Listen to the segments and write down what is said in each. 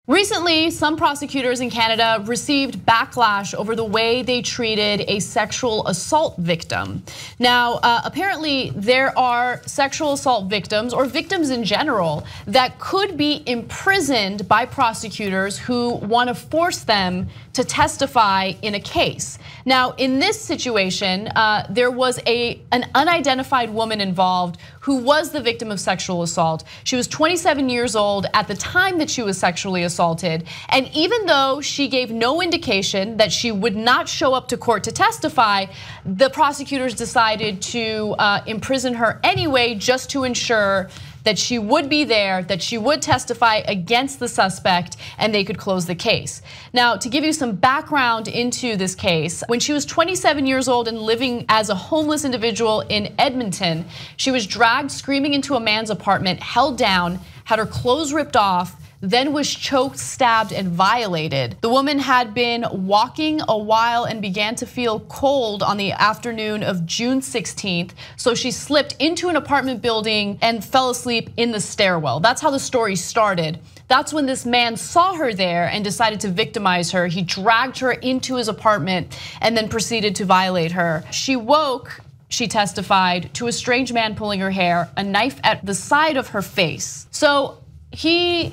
Recently, some prosecutors in Canada received backlash over the way they treated a sexual assault victim. Now, apparently there are sexual assault victims or victims in general that could be imprisoned by prosecutors who want to force them to testify in a case. Now, in this situation, there was an unidentified woman involved who was the victim of sexual assault. She was 27 years old at the time that she was sexually assaulted. And even though she gave no indication that she would not show up to court to testify, the prosecutors decided to imprison her anyway, just to ensure that she would be there, that she would testify against the suspect, and they could close the case. Now, to give you some background into this case, when she was 27 years old and living as a homeless individual in Edmonton, she was dragged screaming into a man's apartment, held down, had her clothes ripped off, then was choked, stabbed, and violated. The woman had been walking a while and began to feel cold on the afternoon of June 16th. So she slipped into an apartment building and fell asleep in the stairwell. That's how the story started. That's when this man saw her there and decided to victimize her. He dragged her into his apartment and then proceeded to violate her. She woke, she testified, to a strange man pulling her hair, a knife at the side of her face. So he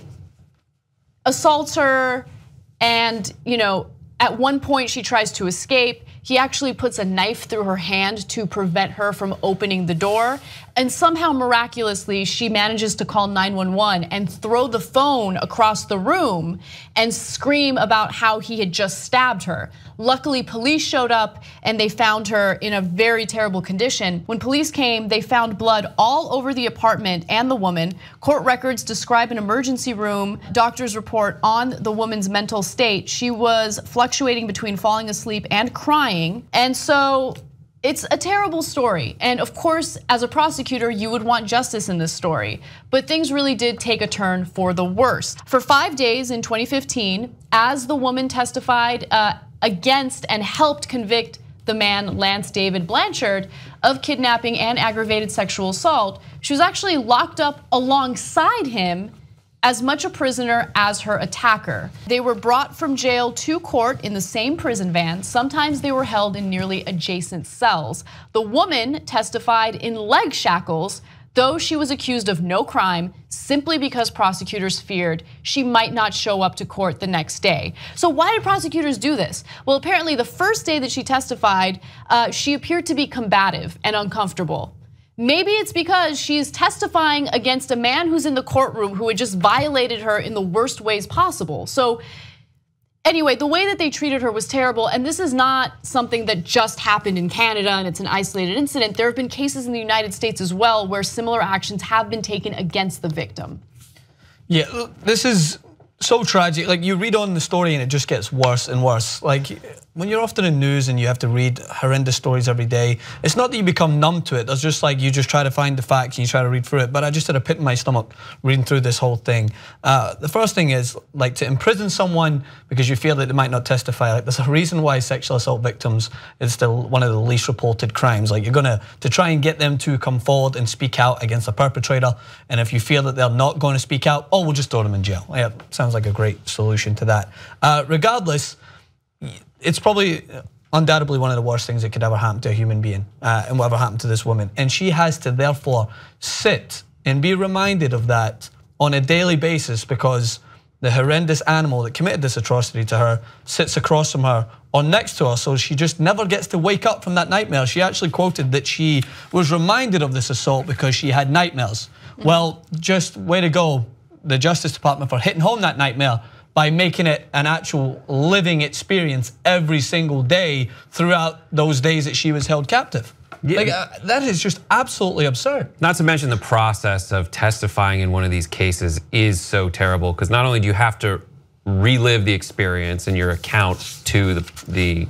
assaults her, and at one point she tries to escape. He actually puts a knife through her hand to prevent her from opening the door. And somehow miraculously, she manages to call 911 and throw the phone across the room and scream about how he had just stabbed her. Luckily, police showed up and they found her in a very terrible condition. When police came, they found blood all over the apartment and the woman. Court records describe an emergency room. Doctors report on the woman's mental state. She was fluctuating between falling asleep and crying. And so it's a terrible story. And of course, as a prosecutor, you would want justice in this story. But things really did take a turn for the worst. For 5 days in 2015, as the woman testified against and helped convict the man, Lance David Blanchard, of kidnapping and aggravated sexual assault, she was actually locked up alongside him, as much a prisoner as her attacker. They were brought from jail to court in the same prison van. Sometimes they were held in nearly adjacent cells. The woman testified in leg shackles, though she was accused of no crime, simply because prosecutors feared she might not show up to court the next day. So why did prosecutors do this? Well, apparently the first day that she testified, she appeared to be combative and uncomfortable. Maybe it's because she's testifying against a man who's in the courtroom who had just violated her in the worst ways possible. So anyway, the way that they treated her was terrible, and this is not something that just happened in Canada and it's an isolated incident. There have been cases in the United States as well where similar actions have been taken against the victim. Yeah, this is so tragic. Like, you read on the story and it just gets worse and worse. Like, when you're often in news and you have to read horrendous stories every day, it's not that you become numb to it. It's just like you just try to find the facts and you try to read through it. But I just had a pit in my stomach reading through this whole thing. The first thing is, like, to imprison someone because you feel that they might not testify. Like, there's a reason why sexual assault victims is still one of the least reported crimes. Like, you're gonna to try and get them to come forward and speak out against a perpetrator. And if you feel that they're not going to speak out, oh, we'll just throw them in jail. Yeah, sounds like a great solution to that. Regardless, it's probably undoubtedly one of the worst things that could ever happen to a human being, and whatever happened to this woman. And she has to therefore sit and be reminded of that on a daily basis, because the horrendous animal that committed this atrocity to her sits across from her or next to her, so she just never gets to wake up from that nightmare. She actually quoted that she was reminded of this assault because she had nightmares. Well, just way to go, the Justice Department, for hitting home that nightmare by making it an actual living experience every single day throughout those days that she was held captive. Yeah. Like, that is just absolutely absurd. Not to mention the process of testifying in one of these cases is so terrible, because not only do you have to relive the experience and your account to the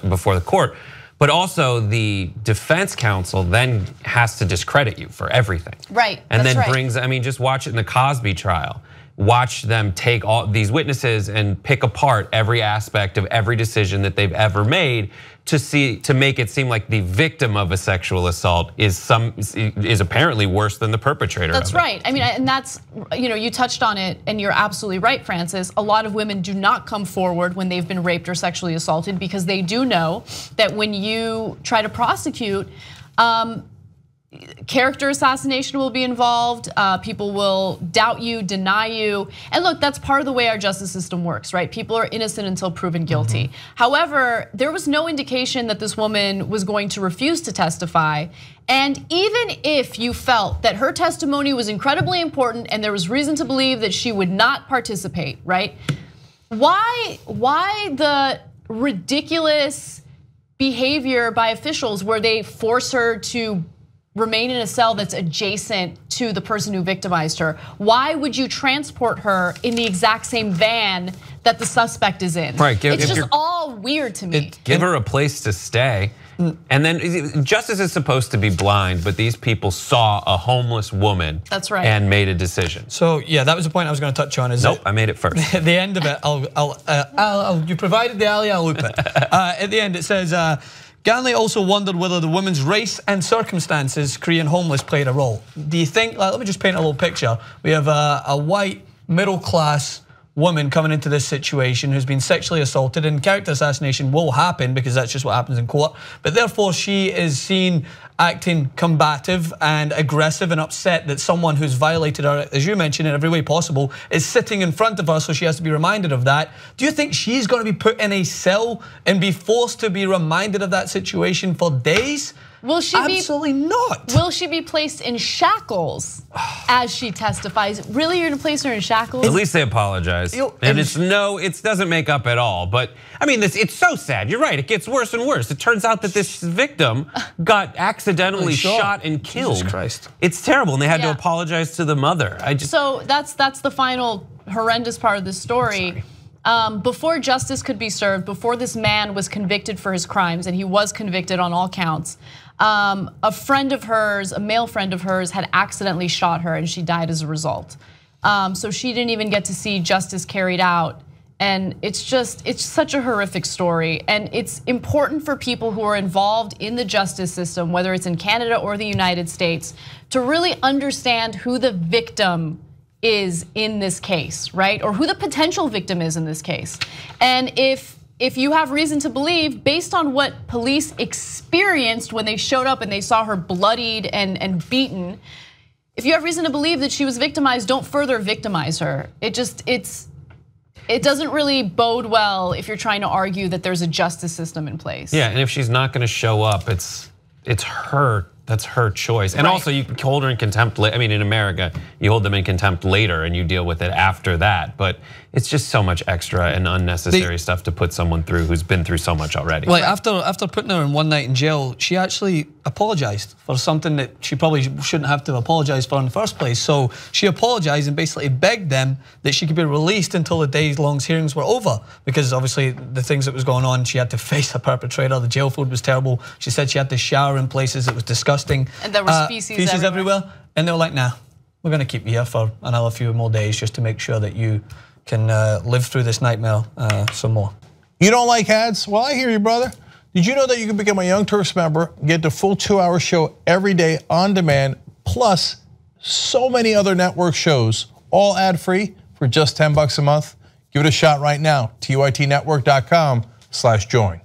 before the court, but also the defense counsel then has to discredit you for everything. Right. And then brings, I mean, just watch it in the Cosby trial. watch them take all these witnesses and pick apart every aspect of every decision that they've ever made to make it seem like the victim of a sexual assault is apparently worse than the perpetrator. That's right. I mean, and that's, you touched on it, and you're absolutely right, Francis. A lot of women do not come forward when they've been raped or sexually assaulted because they do know that when you try to prosecute, character assassination will be involved. People will doubt you, deny you. And look, that's part of the way our justice system works, right? People are innocent until proven guilty. However, there was no indication that this woman was going to refuse to testify. And even if you felt that her testimony was incredibly important and there was reason to believe that she would not participate, right? Why the ridiculous behavior by officials where they force her to remain in a cell that's adjacent to the person who victimized her? Why would you transport her in the exact same van that the suspect is in? Right, it's just all weird to me. Give her a place to stay. And then justice is supposed to be blind, but these people saw a homeless woman. That's right. And made a decision. So yeah, that was the point I was going to touch on. Nope, I made it first. At the end of it, you provided the alley, I'll loop it. At the end, it says, Ganley also wondered whether the woman's race and circumstances, Korean homeless, played a role. Do you think, let me just paint a little picture. We have a white, middle-class woman coming into this situation who's been sexually assaulted, and character assassination will happen because that's just what happens in court. But therefore, she is seen acting combative and aggressive and upset that someone who's violated her, as you mentioned, in every way possible, is sitting in front of her, so she has to be reminded of that. Do you think she's going to be put in a cell and be forced to be reminded of that situation for days? Will she Absolutely not. Will she be placed in shackles as she testifies? Really, you're gonna place her in shackles? At least they apologize. And it doesn't make up at all. But I mean, it's so sad. You're right, it gets worse and worse. It turns out that this victim got accidentally shot and killed. Jesus Christ. It's terrible, and they had to apologize to the mother. So that's the final horrendous part of this story. Before justice could be served, before this man was convicted for his crimes, and he was convicted on all counts, a friend of hers, a male friend of hers, had accidentally shot her and she died as a result. So she didn't even get to see justice carried out. And it's such a horrific story. And it's important for people who are involved in the justice system, whether it's in Canada or the United States, to really understand who the victim is in this case, right? Or who the potential victim is in this case. And if you have reason to believe, based on what police experienced when they showed up and they saw her bloodied and beaten, if you have reason to believe that she was victimized, don't further victimize her. It doesn't really bode well if you're trying to argue that there's a justice system in place. Yeah, and if she's not gonna show up, it's her. That's her choice. And also you can hold her in contempt, I mean in America, you hold them in contempt later and you deal with it after that. But it's just so much extra and unnecessary stuff to put someone through who's been through so much already. Like after putting her in one night in jail, she actually apologized for something that she probably shouldn't have to apologize for in the first place. So she apologized and basically begged them that she could be released until the days-long hearings were over. Because obviously the things that was going on, she had to face a perpetrator, the jail food was terrible. She said she had to shower in places that was disgusting. And there were feces everywhere. And they were like, nah, we're gonna keep you here for another few more days just to make sure that you can live through this nightmare some more. You don't like ads? Well, I hear you, brother. Did you know that you can become a Young Turks member, get the full 2-hour show every day on demand, plus so many other network shows, all ad-free for just $10 a month? Give it a shot right now, TYTnetwork.com/join.